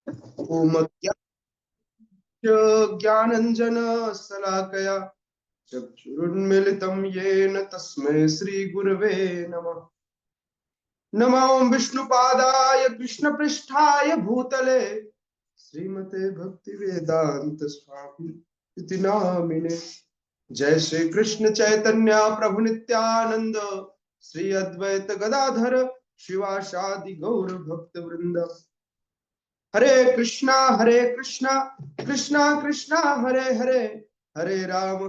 ओम ज्ञानंजन शलाकया चक्षुरुन्मीलितं येन तस्मै श्री गुरवे नमः। नमो विष्णुपादाय कृष्णपृष्ठाय भूतले श्रीमते भक्ति वेदांत स्वामी इति नामिने। जय श्री कृष्ण चैतन्य प्रभु नित्यानंद श्री अद्वैत गदाधर शिवासादि गौर भक्त वृंद। हरे कृष्णा कृष्णा कृष्णा हरे हरे, हरे राम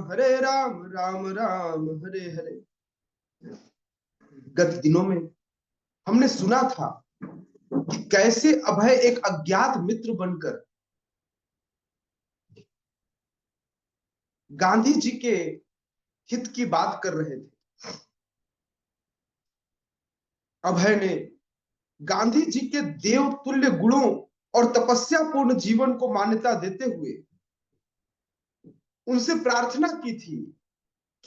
राम राम हरे हरे। गत दिनों में हमने सुना था कि कैसे अभय एक अज्ञात मित्र बनकर गांधी जी के हित की बात कर रहे थे। अभय ने गांधी जी के देवतुल्य गुणों और तपस्या पूर्ण जीवन को मान्यता देते हुए उनसे प्रार्थना की थी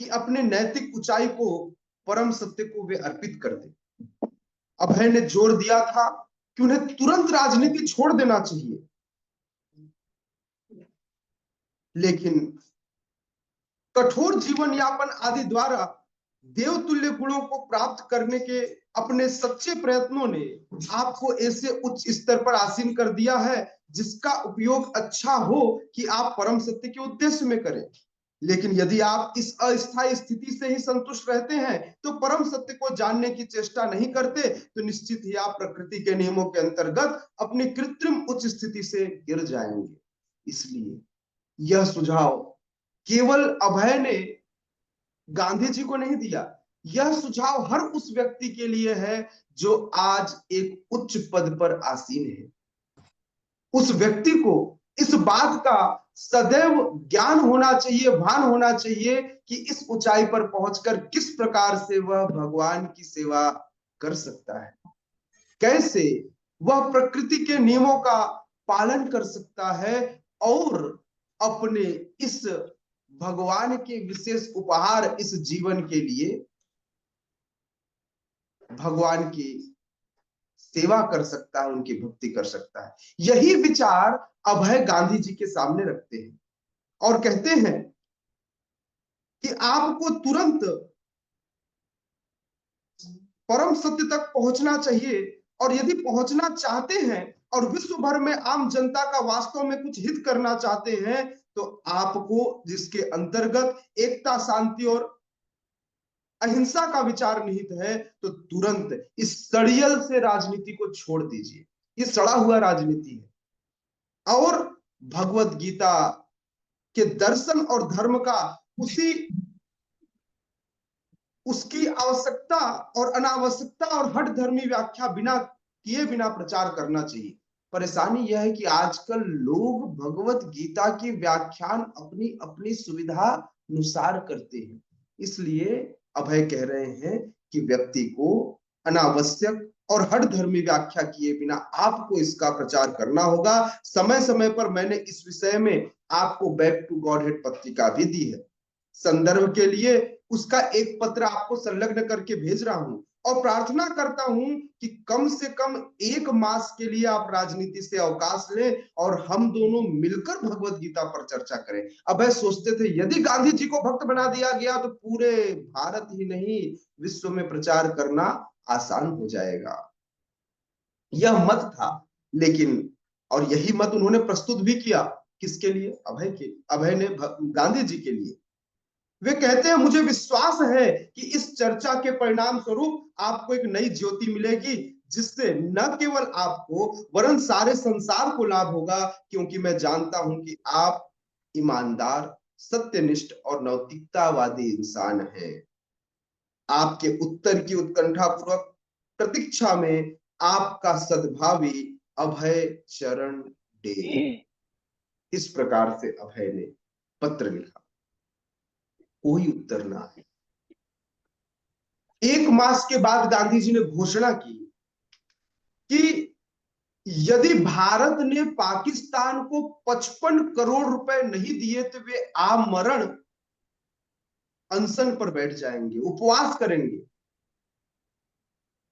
कि अपने नैतिक ऊंचाई को परम सत्य को वे अर्पित कर दें। अभय ने जोर दिया था कि उन्हें तुरंत राजनीति छोड़ देना चाहिए, लेकिन कठोर जीवन यापन आदि द्वारा देवतुल्य गुणों को प्राप्त करने के अपने सच्चे प्रयत्नों ने आपको ऐसे उच्च स्तर पर आसीन कर दिया है जिसका उपयोग अच्छा हो कि आप परम सत्य के उद्देश्य में करें। लेकिन यदि आप इस अस्थायी स्थिति से ही संतुष्ट रहते हैं तो परम सत्य को जानने की चेष्टा नहीं करते तो निश्चित ही आप प्रकृति के नियमों के अंतर्गत अपनी कृत्रिम उच्च स्थिति से गिर जाएंगे। इसलिए यह सुझाव केवल अभय ने गांधी जी को नहीं दिया, यह सुझाव हर उस व्यक्ति के लिए है जो आज एक उच्च पद पर आसीन है। उस व्यक्ति को इस बात का सदैव ज्ञान होना चाहिए, भान होना चाहिए कि इस ऊंचाई पर पहुंचकर किस प्रकार से वह भगवान की सेवा कर सकता है, कैसे वह प्रकृति के नियमों का पालन कर सकता है और अपने इस भगवान के विशेष उपहार इस जीवन के लिए भगवान की सेवा कर सकता है, उनकी भक्ति कर सकता है। यही विचार अभय गांधी जी के सामने रखते हैं और कहते हैं कि आपको तुरंत परम सत्य तक पहुंचना चाहिए और यदि पहुंचना चाहते हैं और विश्व भर में आम जनता का वास्तव में कुछ हित करना चाहते हैं तो आपको जिसके अंतर्गत एकता, शांति और अहिंसा का विचार निहित है तो तुरंत इस सड़ियल से राजनीति को छोड़ दीजिए। ये सड़ा हुआ राजनीति है और भगवत गीता के दर्शन और धर्म का उसी उसकी आवश्यकता और अनावश्यकता और हठ धर्मी व्याख्या बिना किए बिना प्रचार करना चाहिए। परेशानी यह है कि आजकल लोग भगवत गीता की व्याख्यान अपनी अपनी सुविधा अनुसार करते हैं। इसलिए अभय कह रहे हैं कि व्यक्ति को अनावश्यक और हठ धर्मी व्याख्या किए बिना आपको इसका प्रचार करना होगा। समय समय पर मैंने इस विषय में आपको बैक टू गॉडहेड पत्रिका भी दी है, संदर्भ के लिए उसका एक पत्र आपको संलग्न करके भेज रहा हूं और प्रार्थना करता हूं कि कम से कम 1 मास के लिए आप राजनीति से अवकाश लें और हम दोनों मिलकर भगवत गीता पर चर्चा करें। अब वह सोचते थे यदि गांधी जी को भक्त बना दिया गया तो पूरे भारत ही नहीं विश्व में प्रचार करना आसान हो जाएगा। यह मत था, लेकिन और यही मत उन्होंने प्रस्तुत भी किया। किसके लिए? अभय के। अभय ने गांधी जी के लिए। वे कहते हैं मुझे विश्वास है कि इस चर्चा के परिणाम स्वरूप आपको एक नई ज्योति मिलेगी जिससे न केवल आपको वरन सारे संसार को लाभ होगा, क्योंकि मैं जानता हूं कि आप ईमानदार, सत्यनिष्ठ और नैतिकतावादी इंसान हैं। आपके उत्तर की उत्कंठा पूर्वक प्रतीक्षा में आपका सद्भावी अभय चरण डे। इस प्रकार से अभय ने पत्र लिखा। कोई उत्तर ना है। 1 मास के बाद गांधी जी ने घोषणा की कि यदि भारत ने पाकिस्तान को 55 करोड़ रुपए नहीं दिए तो वे आमरण अनशन पर बैठ जाएंगे, उपवास करेंगे।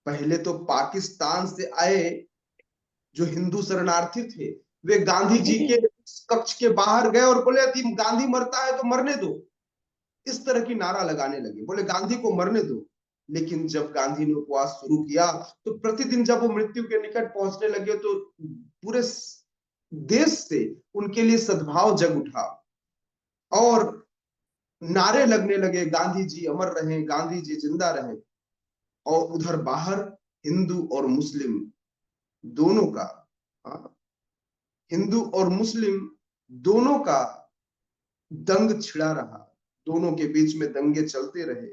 पहले तो पाकिस्तान से आए जो हिंदू शरणार्थी थे वे गांधी जी के कक्ष के बाहर गए और बोले यदि गांधी मरता है तो मरने दो, इस तरह की नारा लगाने लगे, बोले गांधी को मरने दो। लेकिन जब गांधी ने उपवास शुरू किया तो प्रतिदिन जब वो मृत्यु के निकट पहुंचने लगे तो पूरे देश से उनके लिए सद्भाव जग उठा और नारे लगने लगे, गांधी जी अमर रहे, गांधी जी जिंदा रहे। और उधर बाहर हिंदू और मुस्लिम दोनों का, हाँ, हिंदू और मुस्लिम दोनों का दंग छिड़ा रहा, दोनों के बीच में दंगे चलते रहे।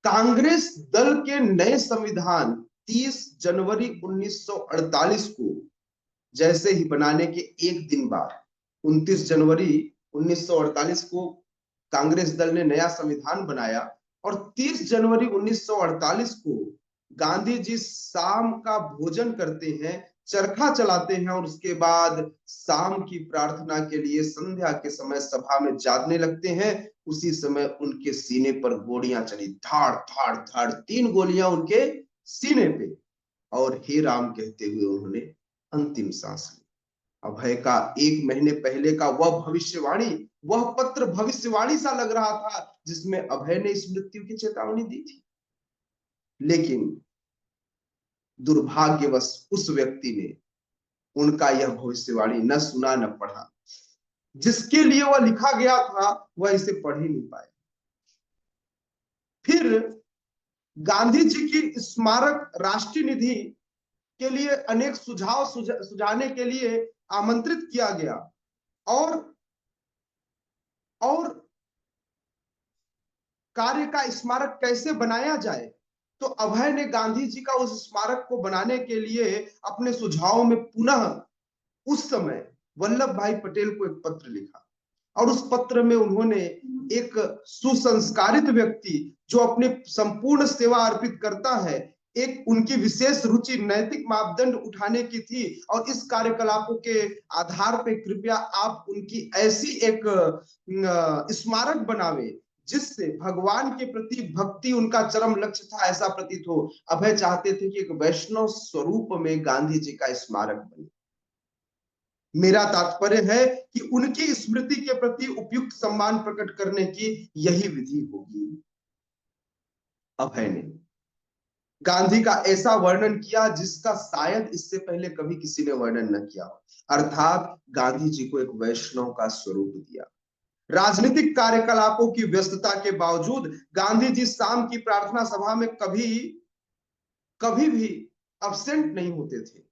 कांग्रेस दल के नए संविधान 30 जनवरी 1948 को जैसे ही बनाने के एक दिन बाद, 29 जनवरी 1948 को कांग्रेस दल ने नया संविधान बनाया और 30 जनवरी 1948 को गांधी जी शाम का भोजन करते हैं, चरखा चलाते हैं और उसके बाद शाम की प्रार्थना के लिए संध्या के समय सभा में जागने लगते हैं। उसी समय उनके सीने पर गोलियां चली, धाड़ धाड़ धाड़, 3 गोलियां उनके सीने पे, और हे राम कहते हुए उन्होंने अंतिम सांस ली। अभय का 1 महीने पहले का वह भविष्यवाणी, वह पत्र भविष्यवाणी सा लग रहा था जिसमें अभय ने इस मृत्यु की चेतावनी दी थी। लेकिन दुर्भाग्यवश उस व्यक्ति ने उनका यह भविष्यवाणी न सुना न पढ़ा, जिसके लिए वह लिखा गया था वह इसे पढ़ ही नहीं पाए। फिर गांधी जी की स्मारक राष्ट्रीय निधि के लिए अनेक सुझाव सुझाने के लिए आमंत्रित किया गया और कार्य का स्मारक कैसे बनाया जाए। तो अभय ने गांधी जी का उस स्मारक को बनाने के लिए अपने सुझावों में पुनः उस समय वल्लभ भाई पटेल को एक पत्र लिखा और उस पत्र में उन्होंने एक सुसंस्कारित व्यक्ति जो अपनी संपूर्ण सेवा अर्पित करता है, एक उनकी विशेष रुचि नैतिक मापदंड उठाने की थी और इस कार्यकलापों के आधार पर कृपया आप उनकी ऐसी एक स्मारक बनावे जिससे भगवान के प्रति भक्ति उनका चरम लक्ष्य था ऐसा प्रतीत हो। अभय चाहते थे कि एक वैष्णव स्वरूप में गांधी जी का स्मारक बने। मेरा तात्पर्य है कि उनकी स्मृति के प्रति उपयुक्त सम्मान प्रकट करने की यही विधि होगी। अभय ने गांधी का ऐसा वर्णन किया जिसका शायद इससे पहले कभी किसी ने वर्णन न किया हो, अर्थात गांधी जी को एक वैष्णव का स्वरूप दिया। राजनीतिक कार्यकलापों की व्यस्तता के बावजूद गांधी जी शाम की प्रार्थना सभा में कभी भी अब्सेंट नहीं होते थे।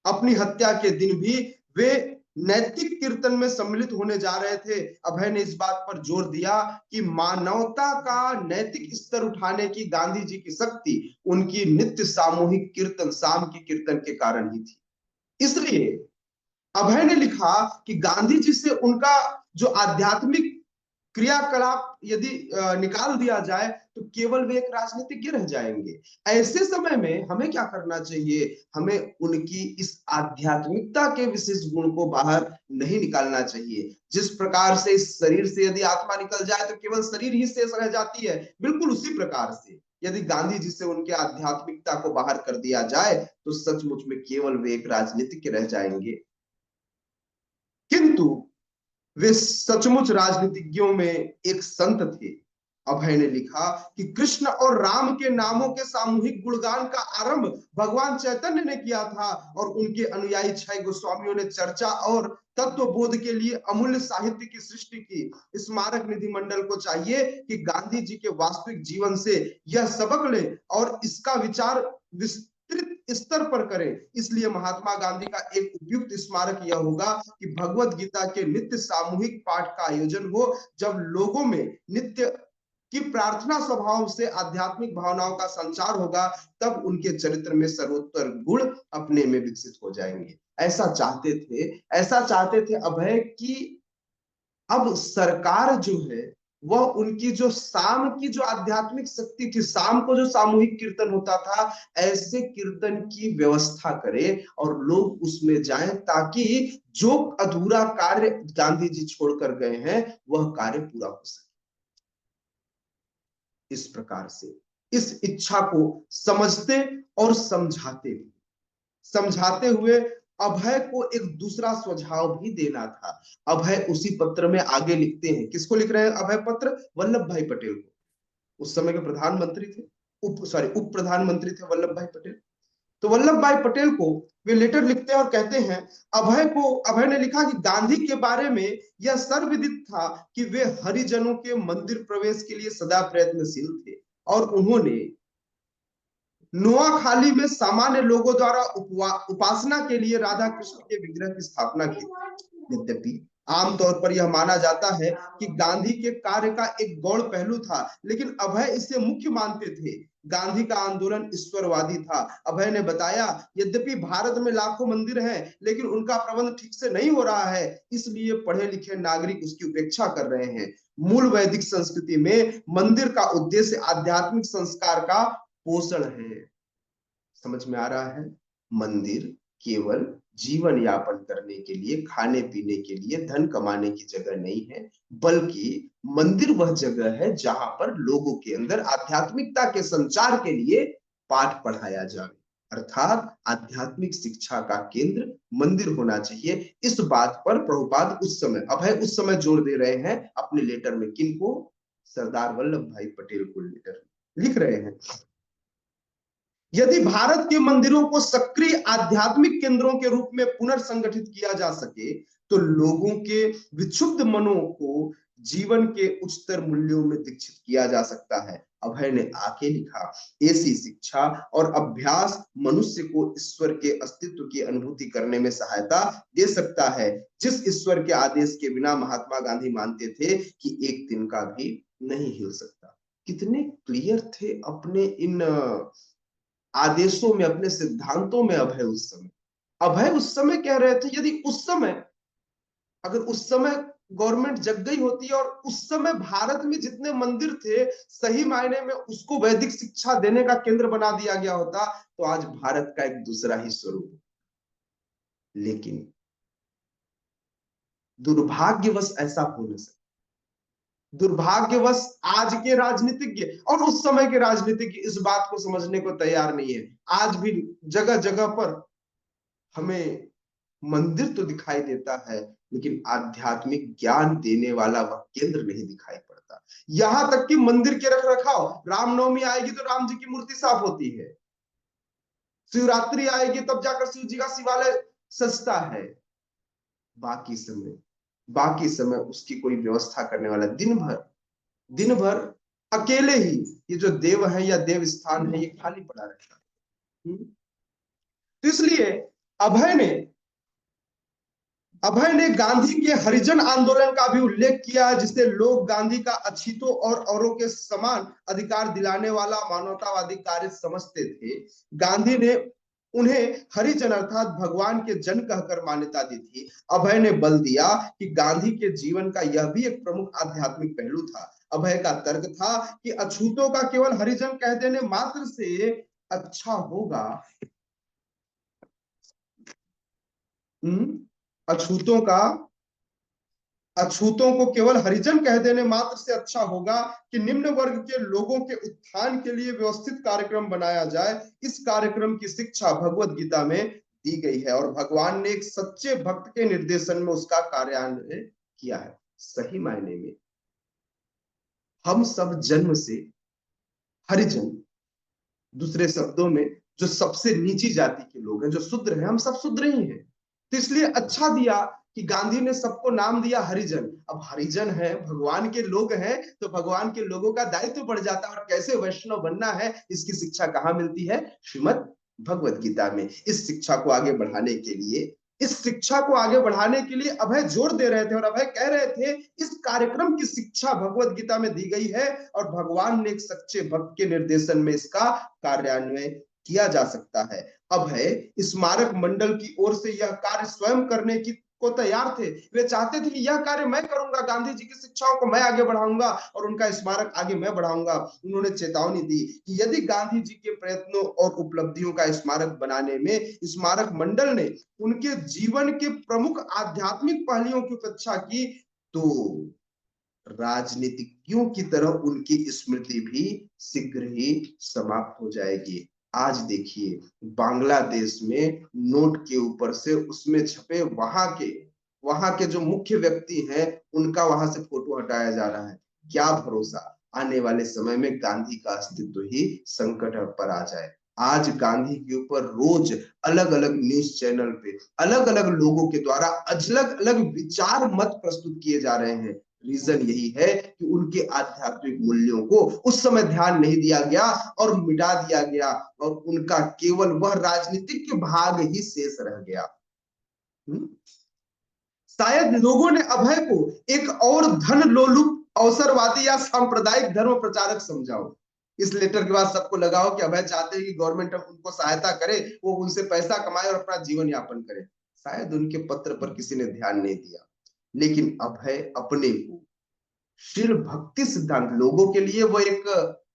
अपनी हत्या के दिन भी वे नैतिक कीर्तन में सम्मिलित होने जा रहे थे। अभय ने इस बात पर जोर दिया कि मानवता का नैतिक स्तर उठाने की गांधी जी की शक्ति उनकी नित्य सामूहिक कीर्तन, शाम की कीर्तन के कारण ही थी। इसलिए अभय ने लिखा कि गांधी जी से उनका जो आध्यात्मिक क्रियाकलाप यदि निकाल दिया जाए तो केवल वे एक राजनीतिज्ञ रह जाएंगे। ऐसे समय में हमें क्या करना चाहिए? हमें उनकी इस आध्यात्मिकता के विशेष गुण को बाहर नहीं निकालना चाहिए। जिस प्रकार से इस शरीर से यदि आत्मा निकल जाए तो केवल शरीर ही शेष रह जाती है, बिल्कुल उसी प्रकार से यदि गांधी जी से उनके आध्यात्मिकता को बाहर कर दिया जाए तो सचमुच में केवल वे एक राजनीतिज्ञ रह जाएंगे। किंतु वे सचमुच राजनीतिज्ञों में एक संत थे। अभय ने लिखा कि कृष्ण और राम के नामों के सामूहिक गुणगान का आरंभ भगवान चैतन्य ने किया था और उनके अनुयायी 6 गोस्वामियों ने चर्चा और तत्वबोध के लिए अमूल्य साहित्य की सृष्टि की। स्मारक निधि मंडल को चाहिए कि गांधी जी के वास्तविक जीवन से यह सबक ले और इसका विचार विस्तृत स्तर पर करें। इसलिए महात्मा गांधी का एक उपयुक्त स्मारक यह होगा कि भगवत गीता के नित्य सामूहिक पाठ का आयोजन हो। जब लोगों में नित्य की प्रार्थना स्वभाव से आध्यात्मिक भावनाओं का संचार होगा तब उनके चरित्र में सर्वोत्तर गुण अपने में विकसित हो जाएंगे। ऐसा चाहते थे अभय कि अब सरकार जो है वह उनकी जो शाम की जो आध्यात्मिक शक्ति थी, शाम को जो सामूहिक कीर्तन होता था, ऐसे कीर्तन की व्यवस्था करे और लोग उसमें जाएं ताकि जो अधूरा कार्य गांधी जी छोड़कर गए हैं वह कार्य पूरा हो सके। इस प्रकार से इस इच्छा को समझते और समझाते समझाते हुए अभय को एक दूसरा सुझाव भी देना था। अभय उसी पत्र में आगे लिखते हैं, किसको लिख रहे हैं अभय पत्र? वल्लभ भाई पटेल को। उस समय के प्रधानमंत्री थे, उप प्रधानमंत्री थे वल्लभ भाई पटेल। तो वल्लभ भाई पटेल को वे लेटर लिखते हैं और कहते हैं, अभय ने लिखा कि गांधी के बारे में यह सर्वविदित था कि वे हरिजनों के मंदिर प्रवेश के लिए सदा प्रयत्नशील थे और उन्होंने नोआखाली में सामान्य लोगों द्वारा उपासना के लिए राधा कृष्ण के विग्रह की स्थापना की। यद्यपि आमतौर पर यह माना जाता है कि गांधी के कार्य का एक गौण पहलू था, लेकिन अभय इसे मुख्य मानते थे। गांधी का आंदोलन ईश्वरवादी था। अभय ने बताया, यद्यपि भारत में लाखों मंदिर हैं, लेकिन उनका प्रबंध ठीक से नहीं हो रहा है, इसलिए पढ़े लिखे नागरिक उसकी उपेक्षा कर रहे हैं। मूल वैदिक संस्कृति में मंदिर का उद्देश्य आध्यात्मिक संस्कार का पोषण है। समझ में आ रहा है? मंदिर केवल जीवन यापन करने के लिए, खाने पीने के लिए, धन कमाने की जगह नहीं है, बल्कि मंदिर वह जगह है जहां पर लोगों के अंदर आध्यात्मिकता के संचार के लिए पाठ पढ़ाया जाए। अर्थात आध्यात्मिक शिक्षा का केंद्र मंदिर होना चाहिए। इस बात पर प्रभुपाद उस समय, अभय उस समय जोर दे रहे हैं अपने लेटर में। किनको? सरदार वल्लभ भाई पटेल को लेटर लिख रहे हैं। यदि भारत के मंदिरों को सक्रिय आध्यात्मिक केंद्रों के रूप में पुनर्संगठित किया जा सके, तो लोगों के विक्षुब्ध मनों को जीवन के उच्चतर मूल्यों में दीक्षित किया जा सकता है। अभय ने आके लिखा, ऐसी शिक्षा और अभ्यास मनुष्य को ईश्वर के अस्तित्व की अनुभूति करने में सहायता दे सकता है, जिस ईश्वर के आदेश के बिना महात्मा गांधी मानते थे कि एक दिन का भी नहीं हिल सकता। कितने क्लियर थे अपने इन आदेशों में, अपने सिद्धांतों में अभय उस समय कह रहे थे, यदि उस समय, अगर उस समय गवर्नमेंट जग गई होती और उस समय भारत में जितने मंदिर थे सही मायने में उसको वैदिक शिक्षा देने का केंद्र बना दिया गया होता, तो आज भारत का एक दूसरा ही स्वरूप। लेकिन दुर्भाग्यवश ऐसा हो नहीं सकता। दुर्भाग्यवश आज के राजनीतिज्ञ और उस समय के राजनीतिज्ञ इस बात को समझने को तैयार नहीं है। आज भी जगह जगह पर हमें मंदिर तो दिखाई देता है, लेकिन आध्यात्मिक ज्ञान देने वाला वह केंद्र नहीं दिखाई पड़ता। यहां तक कि मंदिर के रख रखाव, रामनवमी आएगी तो राम जी की मूर्ति साफ होती है, शिवरात्रि आएगी तब जाकर शिव जी का शिवालय सजता है। बाकी समय बाकी समय उसकी कोई व्यवस्था करने वाला, दिन भर अकेले ही ये जो देव है या देव स्थान है ये खाली पड़ा रहता है। तो इसलिए अभय ने गांधी के हरिजन आंदोलन का भी उल्लेख किया है, जिससे लोग गांधी का अछूतों और औरों के समान अधिकार दिलाने वाला मानवतावादी कार्य समझते थे। गांधी ने उन्हें हरिजन अर्थात भगवान के जन कहकर मान्यता दी थी। अभय ने बल दिया कि गांधी के जीवन का यह भी एक प्रमुख आध्यात्मिक पहलू था। अभय का तर्क था कि अछूतों का केवल हरिजन कह देने मात्र से अच्छा होगा, अछूतों का अछूतों को केवल हरिजन कह देने मात्र से अच्छा होगा कि निम्न वर्ग के लोगों के उत्थान के लिए व्यवस्थित कार्यक्रम बनाया जाए। इस कार्यक्रम की शिक्षा भगवत गीता में दी गई है और भगवान ने एक सच्चे भक्त के निर्देशन में उसका कार्यान्वयन किया है। सही मायने में हम सब जन्म से हरिजन, दूसरे शब्दों में जो सबसे नीची जाति के लोग हैं, जो शूद्र हैं, हम सब शूद्र ही हैं। तो इसलिए अच्छा दिया कि गांधी ने सबको नाम दिया हरिजन। अब हरिजन है, भगवान के लोग हैं, तो भगवान के लोगों का दायित्व बढ़ जाता है। और कैसे वैष्णव बनना है इसकी शिक्षा कहाँ मिलती है? श्रीमद् भगवत गीता में। इस शिक्षा को आगे बढ़ाने के लिए अभय जोर दे रहे थे और अभय कह रहे थे इस कार्यक्रम की शिक्षा भगवत गीता में दी गई है और भगवान ने एक सच्चे भक्त के निर्देशन में इसका कार्यान्वयन किया जा सकता है। अभय स्मारक मंडल की ओर से यह कार्य स्वयं करने की को तैयार थे। वे चाहते थे कि यह कार्य मैं करूंगा, गांधी जी की शिक्षाओं को मैं आगे बढ़ाऊंगा और उनका स्मारक आगे मैं बढ़ाऊंगा। उन्होंने चेतावनी दी कि यदि गांधी जी के प्रयत्नों और उपलब्धियों का स्मारक बनाने में स्मारक मंडल ने उनके जीवन के प्रमुख आध्यात्मिक पहलुओं की उपेक्षा की, तो राजनीतिज्ञों की तरह उनकी स्मृति भी शीघ्र ही समाप्त हो जाएगी। आज देखिए बांग्लादेश में नोट के ऊपर से उसमें छपे वहां के जो मुख्य व्यक्ति हैं उनका वहां से फोटो हटाया जा रहा है। क्या भरोसा आने वाले समय में गांधी का अस्तित्व ही संकट पर आ जाए। आज गांधी के ऊपर रोज अलग अलग न्यूज चैनल पे अलग अलग लोगों के द्वारा अलग अलग विचार मत प्रस्तुत किए जा रहे हैं। रीजन यही है कि उनके आध्यात्मिक मूल्यों को उस समय ध्यान नहीं दिया गया और मिटा दिया गया और उनका केवल वह राजनीतिक के भाग ही शेष रह गया। शायद लोगों ने अभय को एक और धन लोलुप अवसरवादी या सांप्रदायिक धर्म प्रचारक समझाओ। इस लेटर के बाद सबको लगाओ कि अभय चाहते हैं कि गवर्नमेंट उनको सहायता करे, वो उनसे पैसा कमाए और अपना जीवन यापन करे। शायद उनके पत्र पर किसी ने ध्यान नहीं दिया, लेकिन अभय अपने को शिव भक्ति सिद्धांत, लोगों के लिए वो एक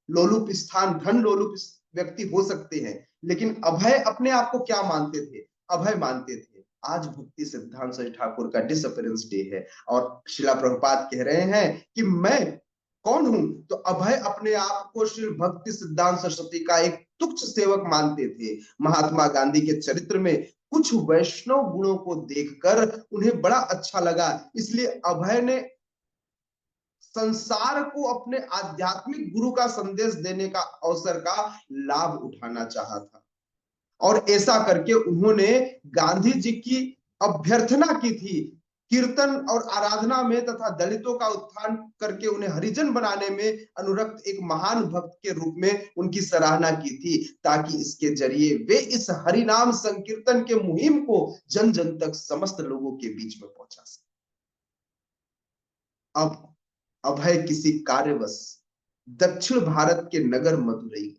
लोलुप स्थान धन लोलुप व्यक्ति हो सकते हैं, लेकिन अभय अपने आप को क्या मानते थे? अभय मानते थे आज भक्ति सिद्धांत सरस्वती ठाकुर का डिसअपीयरेंस डे है और शिला प्रभुपाद कह रहे हैं कि मैं कौन हूं। तो अभय अपने आप को शिव भक्ति सिद्धांत सरस्वती का एक तुच्छ सेवक मानते थे। महात्मा गांधी के चरित्र में कुछ वैष्णव गुणों को देखकर उन्हें बड़ा अच्छा लगा, इसलिए अभय ने संसार को अपने आध्यात्मिक गुरु का संदेश देने का अवसर का लाभ उठाना चाहा था। और ऐसा करके उन्होंने गांधी जी की अभ्यर्थना की थी कीर्तन और आराधना में तथा दलितों का उत्थान करके उन्हें हरिजन बनाने में अनुरक्त एक महान भक्त के रूप में उनकी सराहना की थी, ताकि इसके जरिए वे इस हरिनाम संकीर्तन के मुहिम को जन जन तक समस्त लोगों के बीच में पहुंचा सके। अब अभय किसी कार्यवश दक्षिण भारत के नगर मदुरई,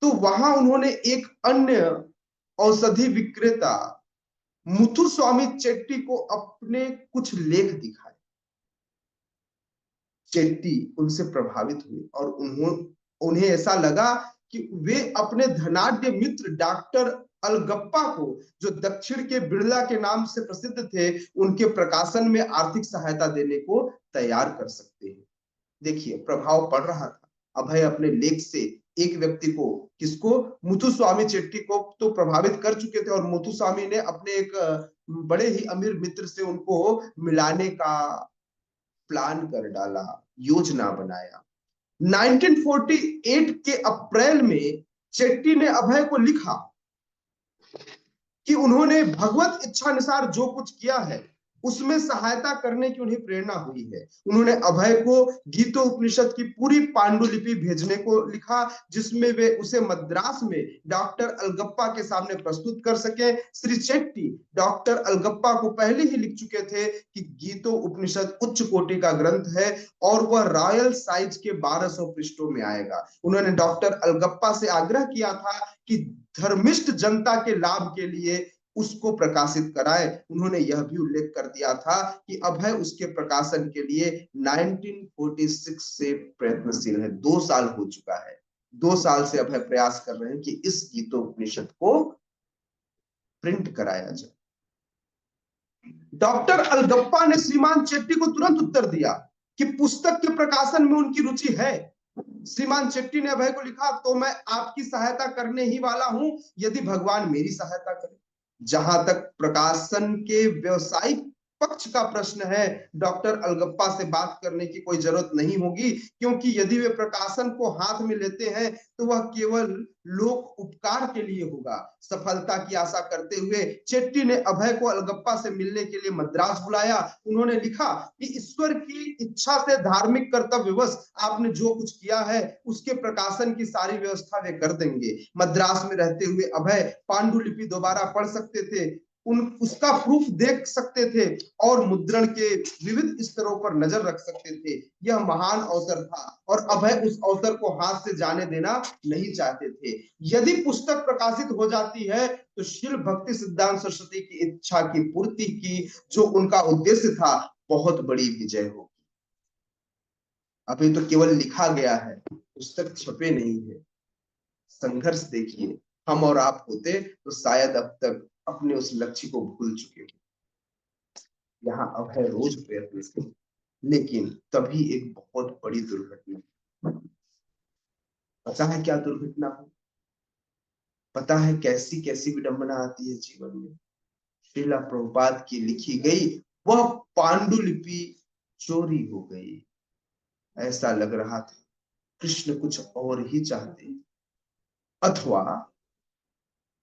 तो वहां उन्होंने एक अन्य औषधि विक्रेता मुथुस्वामी चेट्टी को अपने कुछ लेख दिखाए। चेट्टी उनसे प्रभावित हुए और उन्हें ऐसा लगा कि वे अपने धनाढ्य मित्र डॉक्टर अलगप्पा को, जो दक्षिण के बिड़ला के नाम से प्रसिद्ध थे, उनके प्रकाशन में आर्थिक सहायता देने को तैयार कर सकते हैं। देखिए प्रभाव पड़ रहा था। अभय अपने लेख से एक व्यक्ति को, किसको? मुथुस्वामी चेट्टी को तो प्रभावित कर चुके थे और मुथुस्वामी ने अपने एक बड़े ही अमीर मित्र से उनको मिलाने का प्लान कर डाला, योजना बनाया। 1948 के अप्रैल में चेट्टी ने अभय को लिखा कि उन्होंने भगवत इच्छा अनुसार जो कुछ किया है उसमें सहायता करने की उन्हें प्रेरणा हुई है। उन्होंने अभय को गीतोपनिषद की पूरी पांडुलिपि भेजने को लिखा, जिसमें वे उसे मद्रास में डॉक्टर अलगप्पा के सामने प्रस्तुत कर सके। श्री चेट्टी डॉक्टर अलगप्पा को पहले ही लिख चुके थे कि गीतो उपनिषद उच्च कोटि का ग्रंथ है और वह रॉयल साइज के 1200 पृष्ठों में आएगा। उन्होंने डॉक्टर अलगप्पा से आग्रह किया था कि धर्मिष्ठ जनता के लाभ के लिए उसको प्रकाशित कराए। उन्होंने यह भी उल्लेख कर दिया था कि अभय उसके प्रकाशन के लिए 1946 से प्रयत्नशील है। 2 साल हो चुका है, 2 साल से अभय प्रयास कर रहे हैं कि इस गीतोपनिषद को प्रिंट कराया जाए। डॉक्टर अलगप्पा ने श्रीमान चेट्टी को तुरंत उत्तर दिया कि पुस्तक के प्रकाशन में उनकी रुचि है। श्रीमान चेट्टी ने अभय को लिखा, तो मैं आपकी सहायता करने ही वाला हूं यदि भगवान मेरी सहायता करे। जहां तक प्रकाशन के व्यवसायिक पक्ष का प्रश्न है, डॉक्टर अलगप्पा से बात करने की कोई जरूरत नहीं होगी, क्योंकि यदि वे प्रकाशन को हाथ में लेते हैं तो वह केवल लोक उपकार के लिए होगा। सफलता की आशा करते हुए चेट्टी ने अभय को अलगप्पा से मिलने के लिए मद्रास बुलाया। उन्होंने लिखा कि ईश्वर की इच्छा से धार्मिक कर्तव्यवश आपने जो कुछ किया है उसके प्रकाशन की सारी व्यवस्था वे कर देंगे। मद्रास में रहते हुए अभय पांडुलिपि दोबारा पढ़ सकते थे, उसका प्रूफ देख सकते थे और मुद्रण के विविध स्तरों पर नजर रख सकते थे। यह महान अवसर था और अभय उस अवसर को हाथ से जाने देना नहीं चाहते थे। यदि पुस्तक प्रकाशित हो जाती है तो शिव भक्ति सिद्धांत सरस्वती की इच्छा की पूर्ति की जो उनका उद्देश्य था, बहुत बड़ी विजय होगी। अभी तो केवल लिखा गया है, पुस्तक छपे नहीं है। संघर्ष देखिए, हम और आप होते तो शायद अब तक अपने उस लक्ष्य को भूल चुके हो। यहाँ अभय रोज प्रयत्न से, लेकिन तभी एक बहुत बड़ी दुर्घटना। पता है क्या दुर्घटना हो? पता है कैसी कैसी विडंबना आती है जीवन में। श्रीला प्रभुपाद की लिखी गई वह पांडुलिपि चोरी हो गई। ऐसा लग रहा था कृष्ण कुछ और ही चाहते, अथवा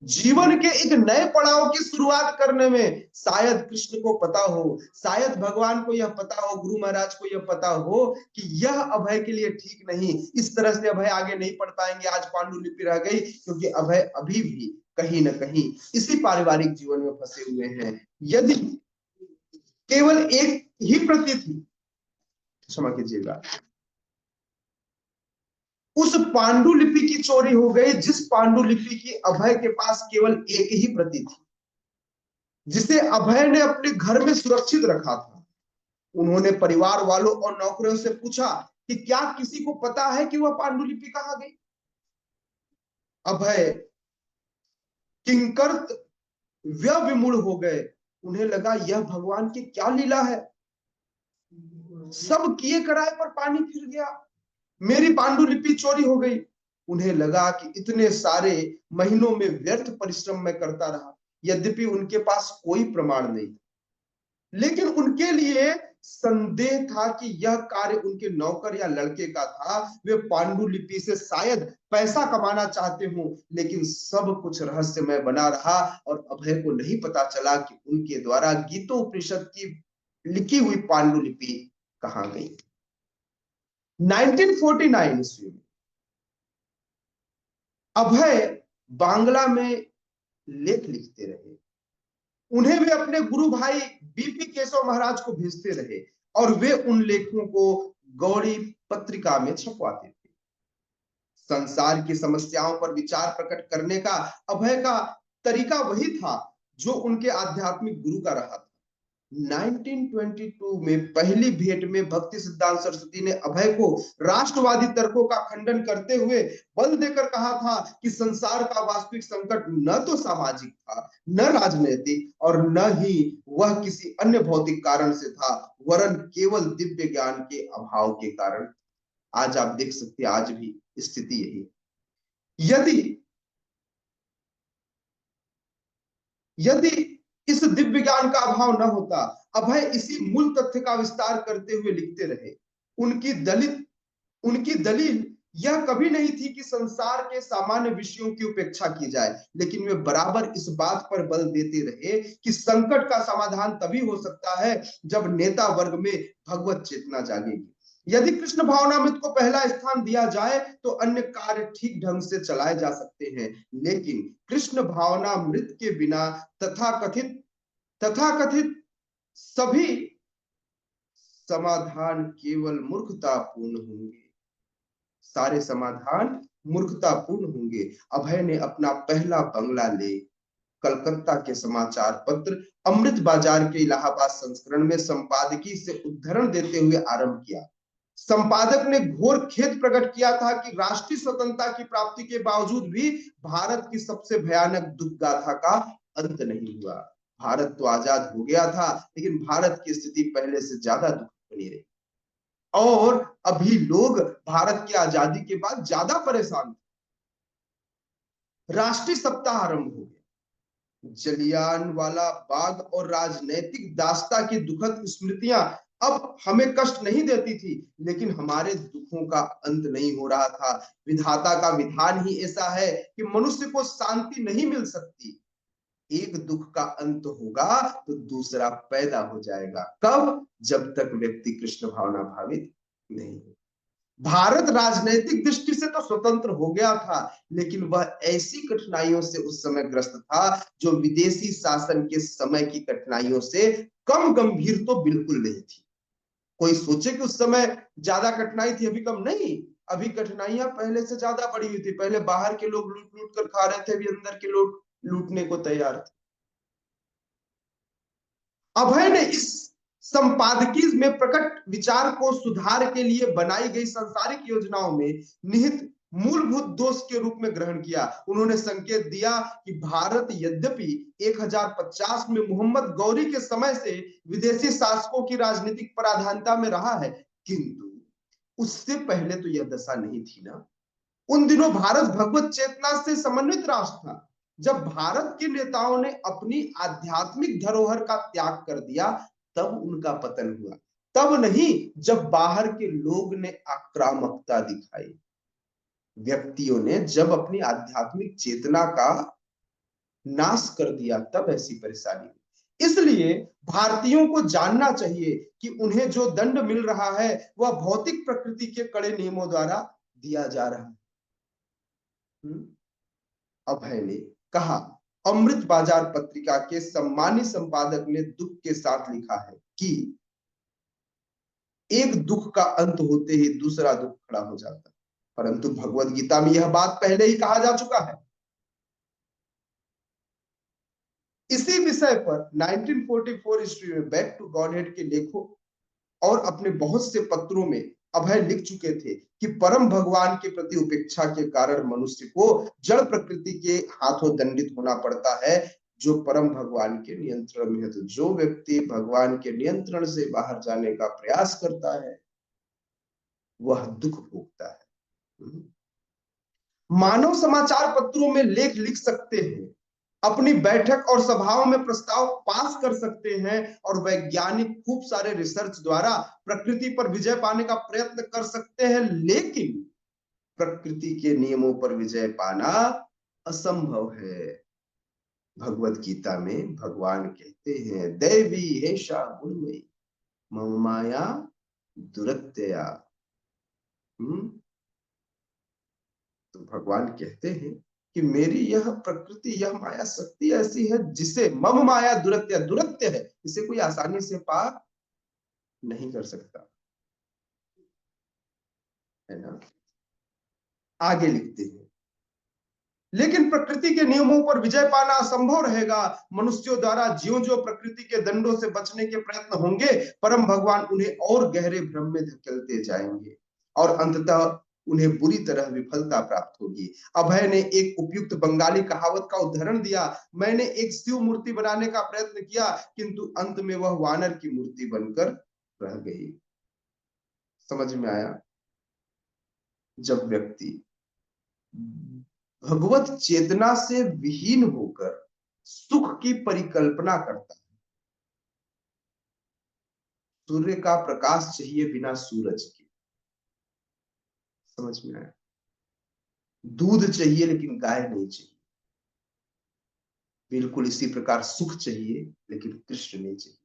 जीवन के एक नए पड़ाव की शुरुआत करने में शायद कृष्ण को पता हो, शायद भगवान को यह पता हो, गुरु महाराज को यह पता हो कि यह अभय के लिए ठीक नहीं, इस तरह से अभय आगे नहीं पढ़ पाएंगे। आज पांडुलिपि रह गई क्योंकि अभय अभी भी कहीं ना कहीं इसी पारिवारिक जीवन में फंसे हुए हैं। यदि केवल एक ही प्रति थी, क्षमा कीजिएगा, उस पांडुलिपि की चोरी हो गई जिस पांडुलिपि की अभय के पास केवल एक ही प्रति थी, जिसे अभय ने अपने घर में सुरक्षित रखा था। उन्होंने परिवार वालों और नौकरों से पूछा कि क्या किसी को पता है कि वह पांडुलिपि कहाँ गई। अभय किंकर्त व्यविमूढ़ हो गए। उन्हें लगा यह भगवान की क्या लीला है, सब किए कराए पर पानी फिर गया, मेरी पांडुलिपि चोरी हो गई। उन्हें लगा कि इतने सारे महीनों में व्यर्थ परिश्रम में करता रहा, यद्यपि उनके पास कोई प्रमाण नहीं, लेकिन उनके लिए संदेह था कि यह कार्य उनके नौकर या लड़के का था। वे पांडुलिपि से शायद पैसा कमाना चाहते हो, लेकिन सब कुछ रहस्यमय बना रहा और अभय को नहीं पता चला कि उनके द्वारा गीतोपनिषद की लिखी हुई पांडुलिपि कहां गई। 1949 ईस्वी में अभय बांग्ला में लेख लिखते रहे। उन्हें वे अपने गुरु भाई बीपी केशव महाराज को भेजते रहे और वे उन लेखों को गौड़ी पत्रिका में छपवाते थे। संसार की समस्याओं पर विचार प्रकट करने का अभय का तरीका वही था जो उनके आध्यात्मिक गुरु का रहा था। 1922 में पहली भेंट में भक्ति सिद्धांत सरस्वती ने अभय को राष्ट्रवादी तर्कों का खंडन करते हुए बल देकर कहा था कि संसार का वास्तविक संकट न तो सामाजिक था, न राजनीतिक और न ही वह किसी अन्य भौतिक कारण से था, वरन केवल दिव्य ज्ञान के अभाव के कारण। आज आप देख सकते हैं आज भी स्थिति यही। यदि इस दिव्य ज्ञान का अभाव न होता, अभय इसी मूल तथ्य का विस्तार करते हुए लिखते रहे। उनकी दलील यह कभी नहीं थी कि संसार के सामान्य विषयों की उपेक्षा की जाए, लेकिन वे बराबर इस बात पर बल देते रहे कि संकट का समाधान तभी हो सकता है जब नेता वर्ग में भगवत चेतना जागेगी। यदि कृष्ण भावनामृत को पहला स्थान दिया जाए तो अन्य कार्य ठीक ढंग से चलाए जा सकते हैं, लेकिन कृष्ण भावनामृत के बिना तथाकथित सभी समाधान केवल मूर्खतापूर्ण होंगे। सारे समाधान मूर्खतापूर्ण होंगे। अभय ने अपना पहला बंगला ले कलकत्ता के समाचार पत्र अमृत बाजार के इलाहाबाद संस्करण में संपादकीय से उद्धरण देते हुए आरंभ किया। संपादक ने घोर खेद प्रकट किया था कि राष्ट्रीय स्वतंत्रता की प्राप्ति के बावजूद भी भारत की सबसे भयानक दुख गाथा का अंत नहीं हुआ। भारत तो आजाद हो गया था, लेकिन भारत की स्थिति पहले से ज्यादा दुख बनी रही और अभी लोग भारत की आजादी के बाद ज्यादा परेशान थे। राष्ट्रीय सप्ताह आरंभ हो गया। जलियांवाला बाग और राजनैतिक दास्ता की दुखद स्मृतियां अब हमें कष्ट नहीं देती थी, लेकिन हमारे दुखों का अंत नहीं हो रहा था। विधाता का विधान ही ऐसा है कि मनुष्य को शांति नहीं मिल सकती। एक दुख का अंत होगा तो दूसरा पैदा हो जाएगा। कब? जब तक व्यक्ति कृष्ण भावना भावित नहीं हो। भारत राजनैतिक दृष्टि से तो स्वतंत्र हो गया था, लेकिन वह ऐसी कठिनाइयों से उस समय ग्रस्त था जो विदेशी शासन के समय की कठिनाइयों से कम गंभीर तो बिल्कुल नहीं थी। कोई सोचे कि उस समय ज्यादा कठिनाई थी, अभी कम नहीं। अभी कठिनाइयां पहले से ज्यादा बढ़ी हुई थी। पहले बाहर के लोग लूट लूट कर खा रहे थे, अभी अंदर के लोग लूटने को तैयार थे। अभय ने इस संपादकीय में प्रकट विचार को सुधार के लिए बनाई गई सांसारिक योजनाओं में निहित मूलभूत दोष के रूप में ग्रहण किया। उन्होंने संकेत दिया कि भारत यद्यपि 1050 में मोहम्मद गौरी के समय से विदेशी शासकों की राजनीतिक प्राधान्यता में रहा है, किंतु उससे पहले तो यह दशा नहीं थी ना। उन दिनों भारत भगवत चेतना से समन्वित राष्ट्र था। जब भारत के नेताओं ने अपनी आध्यात्मिक धरोहर का त्याग कर दिया, तब उनका पतन हुआ। तब नहीं, जब बाहर के लोग ने आक्रामकता दिखाई। व्यक्तियों ने जब अपनी आध्यात्मिक चेतना का नाश कर दिया, तब ऐसी परेशानी हुई। इसलिए भारतीयों को जानना चाहिए कि उन्हें जो दंड मिल रहा है वह भौतिक प्रकृति के कड़े नियमों द्वारा दिया जा रहा है। अभय ने कहा। अमृत बाजार पत्रिका के सम्मानित संपादक ने दुख के साथ लिखा है कि एक दुख का अंत होते ही दूसरा दुख खड़ा हो जाता है, परंतु भगवत गीता में यह बात पहले ही कहा जा चुका है। इसी विषय पर 1944 हिस्ट्री में बैक टू गॉडहेड के लेखों और अपने बहुत से पत्रों में अभय लिख चुके थे कि परम भगवान के प्रति उपेक्षा के कारण मनुष्य को जड़ प्रकृति के हाथों दंडित होना पड़ता है, जो परम भगवान के नियंत्रण में है। तो जो व्यक्ति भगवान के नियंत्रण से बाहर जाने का प्रयास करता है, वह दुख भोगता है। मानव समाचार पत्रों में लेख लिख सकते हैं, अपनी बैठक और सभाओं में प्रस्ताव पास कर सकते हैं, और वैज्ञानिक खूब सारे रिसर्च द्वारा प्रकृति पर विजय पाने का प्रयत्न कर सकते हैं, लेकिन प्रकृति के नियमों पर विजय पाना असंभव है। भगवत गीता में भगवान कहते हैं, दैवी हेषा गुणमयी मम माया दुरत्यया। तो भगवान कहते हैं कि मेरी यह प्रकृति, यह माया शक्ति ऐसी है जिसे मम माया दुरत्य, दुरत्य है, इसे कोई आसानी से पार नहीं कर सकता, है ना। आगे लिखते हैं, लेकिन प्रकृति के नियमों पर विजय पाना असंभव रहेगा। मनुष्यों द्वारा ज्यों ज्यों प्रकृति के दंडों से बचने के प्रयत्न होंगे, परम भगवान उन्हें और गहरे भ्रम में धकेलते जाएंगे और अंततः उन्हें बुरी तरह विफलता प्राप्त होगी। अभय ने एक उपयुक्त बंगाली कहावत का उदाहरण दिया। मैंने एक शिव मूर्ति बनाने का प्रयत्न किया, किंतु अंत में वह वानर की मूर्ति बनकर रह गई। समझ में आया? जब व्यक्ति भगवत चेतना से विहीन होकर सुख की परिकल्पना करता है, सूर्य का प्रकाश चाहिए बिना सूरज के, समझ में आया? दूध चाहिए लेकिन गाय नहीं चाहिए। बिल्कुल इसी प्रकार सुख चाहिए लेकिन कृष्ण नहीं चाहिए।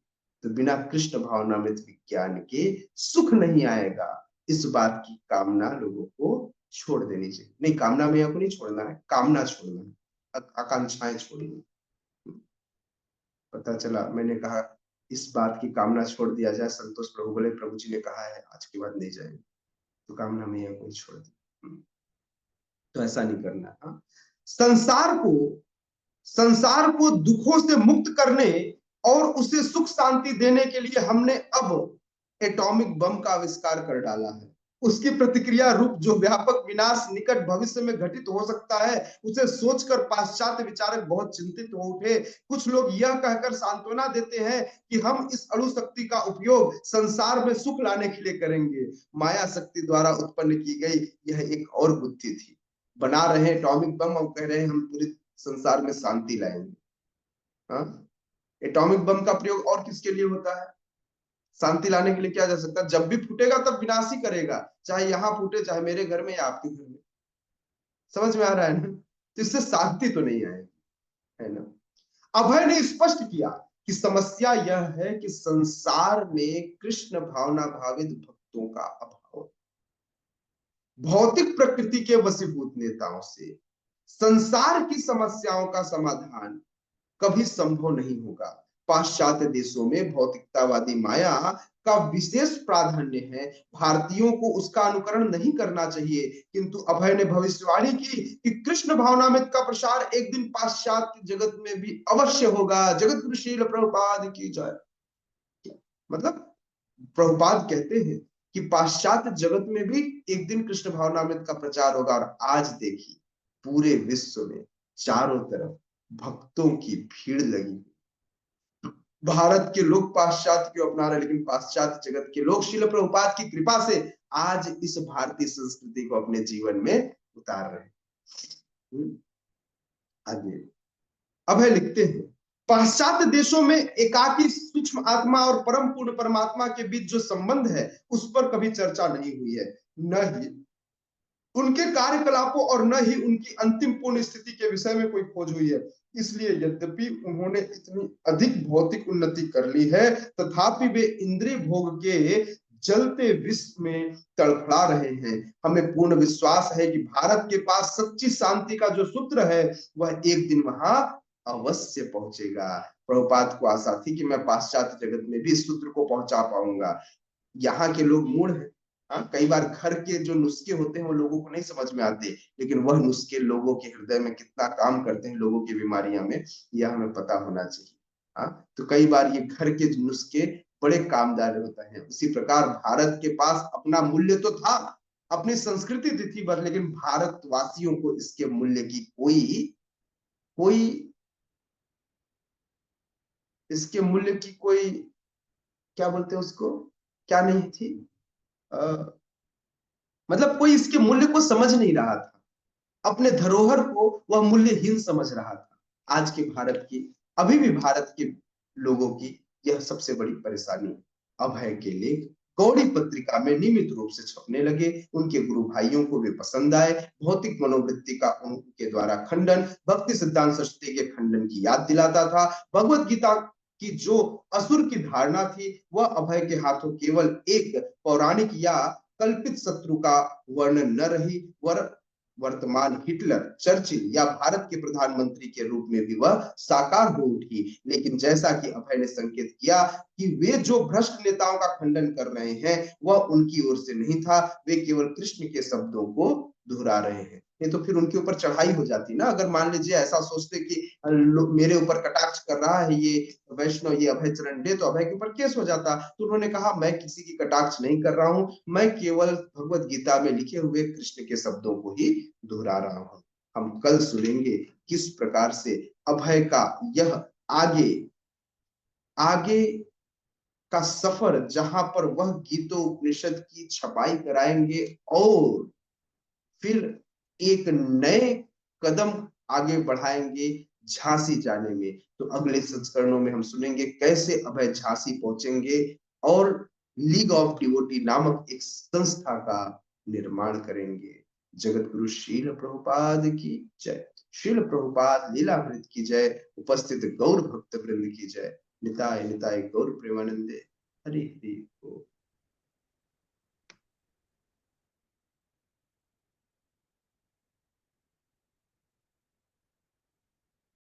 तो बिना कृष्ण भावनामृत विज्ञान के सुख नहीं आएगा। इस बात की कामना लोगों को छोड़ देनी चाहिए। नहीं, कामना में को नहीं छोड़ना है, कामना छोड़ना है, आकांक्षाएं छोड़नी। पता चला मैंने कहा इस बात की कामना छोड़ दिया जाए, संतोष प्रभु बोले प्रभु जी ने कहा है आज के बाद नहीं जाएंगे, तो कामना में को छोड़ दी। तो ऐसा नहीं करना। हाँ, संसार को दुखों से मुक्त करने और उसे सुख शांति देने के लिए हमने अब एटॉमिक बम का आविष्कार कर डाला है। उसकी प्रतिक्रिया रूप जो व्यापक विनाश निकट भविष्य में घटित हो सकता है, उसे सोचकर पाश्चात्य विचारक बहुत चिंतित हो उठे। कुछ लोग यह कहकर सांत्वना देते हैं कि हम इस अणु शक्ति का उपयोग संसार में सुख लाने के लिए करेंगे। माया शक्ति द्वारा उत्पन्न की गई यह एक और बुद्धि थी। बना रहे एटॉमिक बम और कह रहे हैं हम पूरे संसार में शांति लाएंगे। हाँ, एटॉमिक बम का प्रयोग और किसके लिए होता है? शांति लाने के लिए किया जा सकता है। जब भी फूटेगा तब विनाश ही करेगा, चाहे यहाँ फूटे, चाहे मेरे घर में या आपके घर में। समझ में आ रहा है ना? तो इससे शांति तो नहीं आएगी, है ना। अभय ने स्पष्ट किया कि समस्या यह है कि संसार में कृष्ण भावना भावित भक्तों का अभाव। भौतिक प्रकृति के वशीभूत नेताओं से संसार की समस्याओं का समाधान कभी संभव नहीं होगा। पाश्चात्य देशों में भौतिकतावादी माया का विशेष प्राधान्य है। भारतीयों को उसका अनुकरण नहीं करना चाहिए, किंतु अभय ने भविष्यवाणी की कि कृष्ण भावनामृत का प्रसार एक दिन पाश्चात्य जगत में भी अवश्य होगा। जगत गुरु श्रील प्रभुपाद की जय। मतलब प्रभुपाद कहते हैं कि पाश्चात्य जगत में भी एक दिन कृष्ण भावनामृत का प्रचार होगा। और आज देखिए पूरे विश्व में चारों तरफ भक्तों की भीड़ लगी। भारत के लोग पाश्चात्य को अपना रहे, लेकिन पाश्चात्य जगत के लोग श्रील प्रभुपाद की कृपा से आज इस भारतीय संस्कृति को अपने जीवन में उतार रहे हैं। आगे अभय लिखते हैं, पाश्चात्य देशों में एकाकी सूक्ष्म आत्मा और परम पूर्ण परमात्मा के बीच जो संबंध है उस पर कभी चर्चा नहीं हुई है, न ही उनके कार्यकलापों और न ही उनकी अंतिम पूर्ण स्थिति के विषय में कोई खोज हुई है। इसलिए यद्यपि उन्होंने इतनी अधिक भौतिक उन्नति कर ली है, तथापि वे इंद्रिय भोग के जलते विश्व में तड़फड़ा रहे हैं। हमें पूर्ण विश्वास है कि भारत के पास सच्ची शांति का जो सूत्र है वह एक दिन वहां अवश्य पहुंचेगा। प्रभुपाद को आशा थी कि मैं पाश्चात्य जगत में भी इस सूत्र को पहुंचा पाऊंगा। यहाँ के लोग मूड हैं। हाँ, कई बार घर के जो नुस्खे होते हैं वो लोगों को नहीं समझ में आते, लेकिन वह नुस्खे लोगों के हृदय में कितना काम करते हैं, लोगों की बीमारियां में, यह हमें पता होना चाहिए। हाँ, तो कई बार ये घर के नुस्खे बड़े कामदार होते हैं। उसी प्रकार भारत के पास अपना मूल्य तो था, अपनी संस्कृति थी बस, लेकिन भारतवासियों को इसके मूल्य की कोई कोई इसके मूल्य की कोई, क्या बोलते हैं उसको, क्या नहीं थी, मतलब कोई इसके मूल्य को समझ नहीं रहा था। अपने धरोहर को वह मूल्यहीन समझ रहा था। आज के भारत की, अभी भी भारत के लोगों की यह सबसे बड़ी परेशानी है। अभय के लेख गौड़ी पत्रिका में नियमित रूप से छपने लगे। उनके गुरु भाइयों को वे पसंद आए। भौतिक मनोवृत्ति का उनके द्वारा खंडन भक्ति सिद्धांत सरस्वती के खंडन की याद दिलाता था। भगवत गीता की जो असुर की धारणा थी वह अभय के हाथों केवल एक पौराणिक या कल्पित शत्रु का वर्णन न रही, वर्तमान हिटलर, चर्चिल या भारत के प्रधानमंत्री के रूप में भी वह साकार हो उठी। लेकिन जैसा कि अभय ने संकेत किया कि वे जो भ्रष्ट नेताओं का खंडन कर रहे हैं वह उनकी ओर से नहीं था, वे केवल कृष्ण के शब्दों को दोहरा रहे हैं। ये तो फिर उनके ऊपर चढ़ाई हो जाती ना, अगर मान लीजिए ऐसा सोचते कि मेरे ऊपर कटाक्ष कर रहा है ये वैष्णव, ये अभय चरण डे, तो अभय के ऊपर केस हो जाता। तो उन्होंने कहा मैं किसी की कटाक्ष नहीं कर रहा हूं, मैं केवल भगवत गीता में लिखे हुए कृष्ण के शब्दों को ही दोहरा रहा हूं। हम कल सुनेंगे किस प्रकार से अभय का यह आगे आगे का सफर, जहां पर वह गीतोपनिषद की छपाई कराएंगे और फिर एक नए कदम आगे बढ़ाएंगे झांसी जाने में। तो अगले संस्करणों में हम सुनेंगे कैसे अभय झांसी पहुंचेंगे और लीग ऑफ डिवोटी नामक एक संस्था का निर्माण करेंगे। जगत गुरु शील प्रभुपाद की जय। शील प्रभुपाद लीलामृत की जय। उपस्थित गौर भक्त वृंद की जय। निताय निताय गौर प्रेमानंदे। हरि हरि।